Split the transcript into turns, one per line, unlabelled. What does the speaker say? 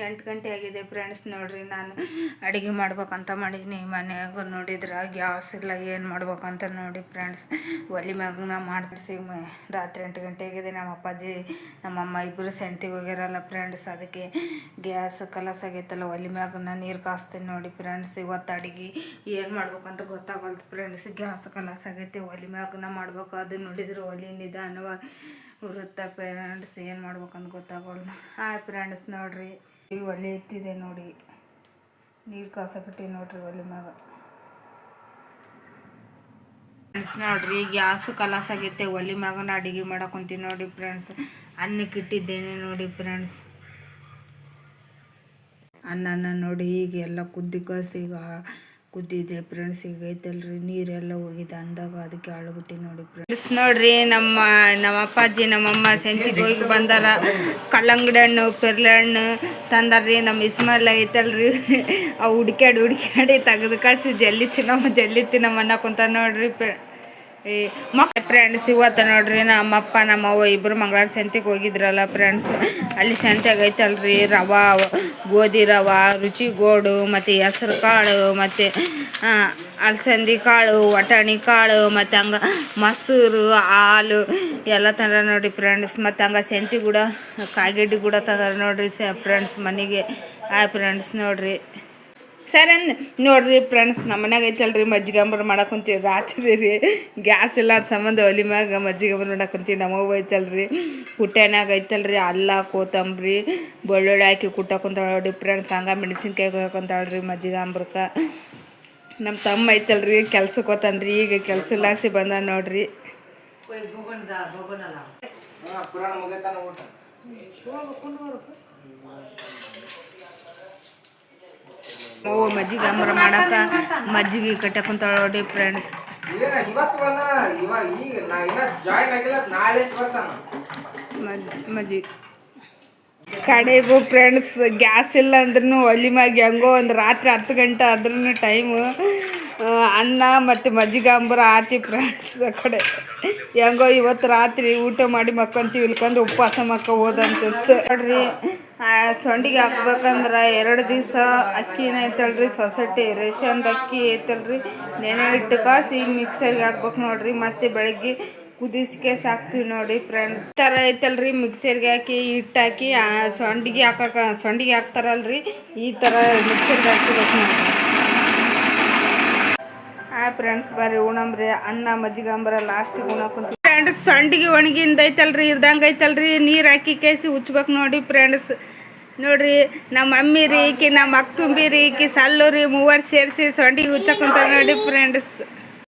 8 ಗಂಟೆ ಆಗಿದೆ ಫ್ರೆಂಡ್ಸ್. ನೋಡ್ರಿ ನಾನು ಅಡುಗೆ ಮಾಡ್ಬೇಕಂತ ಮಾಡೀನಿ. ಮನ್ಯಾಗ ನೋಡಿದ್ರೆ ಗ್ಯಾಸ್ ಇಲ್ಲ, ಏನು ಮಾಡ್ಬೇಕಂತ ನೋಡಿ ಫ್ರೆಂಡ್ಸ್ ಒಲೆ ಮ್ಯಾಗ ಮಾಡ್ಸಿ ರಾತ್ರಿ 8 ಗಂಟೆ ಆಗಿದೆ. ನಮ್ಮ ಅಪ್ಪಾಜಿ ನಮ್ಮಮ್ಮ ಇಬ್ಬರು ಸೆಂತಿಗೆ ಹೋಗ್ಯಾರಲ್ಲ ಫ್ರೆಂಡ್ಸ್, ಅದಕ್ಕೆ ಗ್ಯಾಸ್ ಕಲಸ ಆಗೈತಲ್ಲ ಒಲೆ ಮ್ಯಾಗ ನಾನು ನೀರು ಕಾಸ್ತೀನಿ ನೋಡಿ ಫ್ರೆಂಡ್ಸ್. ಇವತ್ತು ಅಡುಗೆ ಏನು ಮಾಡ್ಬೇಕಂತ ಗೊತ್ತಾಗಲ್ದು ಫ್ರೆಂಡ್ಸ್. ಗ್ಯಾಸ್ ಕಲಸ ಆಗೈತೆ, ಒಲೆ ಮ್ಯಾಗ ಮಾಡ್ಬೇಕು. ಅದು ನೋಡಿದ್ರೆ ಒಲೆ ನಿಧಾನವಾಗಿ ಉರುತ್ತ ಫ್ರೆಂಡ್ಸ್. ಏನು ಮಾಡ್ಬೇಕಂತ ಗೊತ್ತಾಗಲ್ಲ. ಫ್ರೆಂಡ್ಸ್ ನೋಡ್ರಿ ಈ ಒಲೆ ಎತ್ತಿದೆ ನೋಡಿ, ನೀರು ಕಾಸಕಟ್ಟಿ ನೋಡ್ರಿ ಒಲೆ ಮ್ಯಾಗ ಫ್ರೆಂಡ್ಸ್. ನೋಡ್ರಿ ಗ್ಯಾಸ್ ಕಲಾಸ ಆಗೈತೆ, ಒಲೆ ಮ್ಯಾಗನ ಅಡುಗೆ ಮಾಡಕೊಂತೀವಿ ನೋಡಿ ಫ್ರೆಂಡ್ಸ್. ಅನ್ನಕ್ಕೆ ಇಟ್ಟಿದ್ದೇನೆ ನೋಡಿ ಫ್ರೆಂಡ್ಸ್. ಅನ್ನನ ನೋಡಿ ಈಗ ಎಲ್ಲ ಕುದ್ದಿ ಕಾಸಿ ಈಗ ಕುದ್ದಿದೆ ಫ್ರೆಂಡ್ಸ್. ಈಗ ಐತಲ್ರಿ ನೀರೆಲ್ಲ ಹೋಗಿದೆ ಅಂದಾಗ, ಅದಕ್ಕೆ ಆಳುಬಿಟ್ಟು ನೋಡಿ ಫ್ರೆಂಡ್ಸ್. ನೋಡ್ರಿ ನಮ್ಮ ಅಪ್ಪಾಜಿ ನಮ್ಮಮ್ಮ ಸಂತಿಗೆ ಹೋಗಿ ಬಂದಾರ. ಕಲ್ಲಂಗಡಿ ಹಣ್ಣು ಪೆರ್ಲೆ ಹಣ್ಣು ತಂದಾರ್ರಿ. ನಮ್ಮ ಇಸ್ಮಾಲ್ ಐತಲ್ರಿ ಅವು ಹುಡ್ಕ್ಯಾಡಿ ತೆಗೆದು ಕಾಸಿ ಜಲ್ಲಿ ತಿನ್ನಮ್ಮ ಅನ್ನಕೊಂತ ನೋಡ್ರಿ ಫ್ರೆಂಡ್ಸ್. ಇವತ್ತು ನೋಡ್ರಿ ನಮ್ಮಪ್ಪ ನಮ್ಮವ್ವ ಇಬ್ಬರು ಮಂಗಳವಾರ ಸಂತೆಗೆ ಹೋಗಿದ್ರಲ್ಲ ಫ್ರೆಂಡ್ಸ್. ಅಲ್ಲಿ ಸಂತೆಗೆ ಐತಲ್ರಿ ರವಾ, ಗೋಧಿ ರವೆ, ರುಚಿ ಗೋಡು, ಮತ್ತು ಹೆಸ್ರು ಕಾಳು, ಮತ್ತು ಅಲಸಂದಿ ಕಾಳು, ವಟಾಣಿ ಕಾಳು, ಮತ್ತು ಹಂಗೆ ಮೊಸರು, ಹಾಲು ಎಲ್ಲ ತಂದ ನೋಡಿ ಫ್ರೆಂಡ್ಸ್. ಮತ್ತು ಹಂಗೆ ಸಂತಿ ಕೂಡ ಕಾಯಿಗಡ್ಡೆ ಕೂಡ ತಂದಾರ ನೋಡ್ರಿ ಫ್ರೆಂಡ್ಸ್ ಮನೆಗೆ. ಫ್ರೆಂಡ್ಸ್ ನೋಡ್ರಿ ಸರಿ ನೋಡ್ರಿ ಫ್ರೆಂಡ್ಸ್. ನಮ್ಮ ಮನ್ಯಾಗ ಐತಲ್ರಿ ಮಜ್ಜಿಗೆ ಅಂಬರ್ ಮಾಡಕೊಂತೀವಿ ರಾತ್ರಿ ರೀ. ಗ್ಯಾಸ್ ಇಲ್ಲಾರ ಸಂಬಂಧ ಒಲೆ ಮ್ಯಾಗ ಮಜ್ಜಿಗೆ ಅಂಬರ್ ಮಾಡಕೊಂತೀವಿ. ನಮ್ಮವ್ವ ಐತಲ್ರಿ ಕುಟ್ಯಾನಾಗ ಐತಲ್ರಿ ಅಲ್ಲ ಕೊತ್ತಂಬರಿ ಬೆಳ್ಳುಳ್ಳಿ ಹಾಕಿ ಕುಟ್ಟಕೊಂತಾಳ ನೋಡಿ ಫ್ರೆಂಡ್ಸ್. ಹಂಗೆ ಮೆಣಸಿನ್ಕಾಯಿ ಹಾಕೊಂತಾಳ್ರಿ ಮಜ್ಜಿಗೆ ಅಂಬ್ರಕ್ಕೆ. ನಮ್ಮ ತಮ್ಮ ಐತಲ್ರಿ ಕೆಲ್ಸಕ್ಕೆ ಹೋತಾನ್ರಿ, ಈಗ ಕೆಲಸ ಇಲ್ಲಾಸಿ ಬಂದ ನೋಡ್ರಿ. ಮಜ್ಜಿಗೆ ಅಂಬರ ಮಾಡಕ ಮಜ್ಜಿಗೆ ಕಟ್ಟಕೊಂತಾಳ ನೋಡಿ ಫ್ರೆಂಡ್ಸ್. ಮಜ್ಜಿಗೆ ಕಡೆಗೂ ಫ್ರೆಂಡ್ಸ್ ಗ್ಯಾಸ್ ಇಲ್ಲ ಅಂದ್ರೂ ಒಲೆ ಮ್ಯಾಗ ಹೆಂಗೋ ಒಂದು ರಾತ್ರಿ 10 ಗಂಟೆ ಆದ್ರೂ ಟೈಮು ಅನ್ನ ಮತ್ತು ಮಜ್ಜಿಗೆ ಅಂಬರ ಆತಿ ಫ್ರೆಂಡ್ಸ್. ಆ ಕಡೆ ಹೆಂಗೋ ಇವತ್ತು ರಾತ್ರಿ ಊಟ ಮಾಡಿ ಮಕ್ಕಂತೀವಿ, ಇಲ್ಕಂದ್ರೆ ಉಪವಾಸ ಹೋದಂತ ನೋಡ್ರಿ. ಸೊಂಡಿಗೆ ಹಾಕ್ಬೇಕಂದ್ರೆ 2 ದಿವಸ ಅಕ್ಕಿನ ಐತಲ್ರಿ ಸೊಸೈಟಿ ರೇಷನ್ದು ಅಕ್ಕಿ ಐತಲ್ರಿ ನೆನೆ ಇಟ್ಟು ಕಾಸಿ ಮಿಕ್ಸರ್ಗೆ ಹಾಕ್ಬೇಕು ನೋಡ್ರಿ. ಮತ್ತು ಬೆಳಗ್ಗೆ ಕುದಿಸ್ಕೆ ಹಾಕ್ತೀವಿ ನೋಡಿ ಫ್ರೆಂಡ್ಸ್. ಈ ಥರ ಐತಲ್ರಿ ಮಿಕ್ಸರ್ಗೆ ಹಾಕಿ ಹಿಟ್ಟು ಹಾಕಿ ಸೊಂಡಿಗೆ ಹಾಕ್ತಾರಲ್ರಿ, ಈ ಥರ ಮಿಕ್ಸರ್ಗೆ ಹಾಕ್ಬೇಕು ನೋಡ್ರಿ. ಫ್ರೆಂಡ್ಸ್ ಬರ್ರಿ ಉಣಂಬ್ರಿ ಅನ್ನ ಮಜ್ಜಿಗೆ ಅಂಬರ ಲಾಸ್ಟಿಗೆ ಉಣಕೊಂತೀವಿ ಫ್ರೆಂಡ್ಸ್. ಸಂಡಿಗೆ ಒಣಗಿಂದ ಐತಲ್ರಿ ಇರ್ದಂಗೆ ಐತಲ್ರಿ ನೀರು ಹಾಕಿ ಕೇಸಿ ಉಚ್ಬೇಕು ನೋಡಿ ಫ್ರೆಂಡ್ಸ್. ನೋಡ್ರಿ ನಮ್ಮ ಮಮ್ಮಿ ರೀ ಈಕಿ ನಮ್ಮ ಅಕ್ಕ ತುಂಬಿ ರೀ ಈಕಿ ಸಲ್ಲು ರೀ 3 ಸೇರಿಸಿ ಸಂಡಿಗೆ ಉಚ್ಚಕೊಂತಾರೆ ನೋಡಿ ಫ್ರೆಂಡ್ಸ್.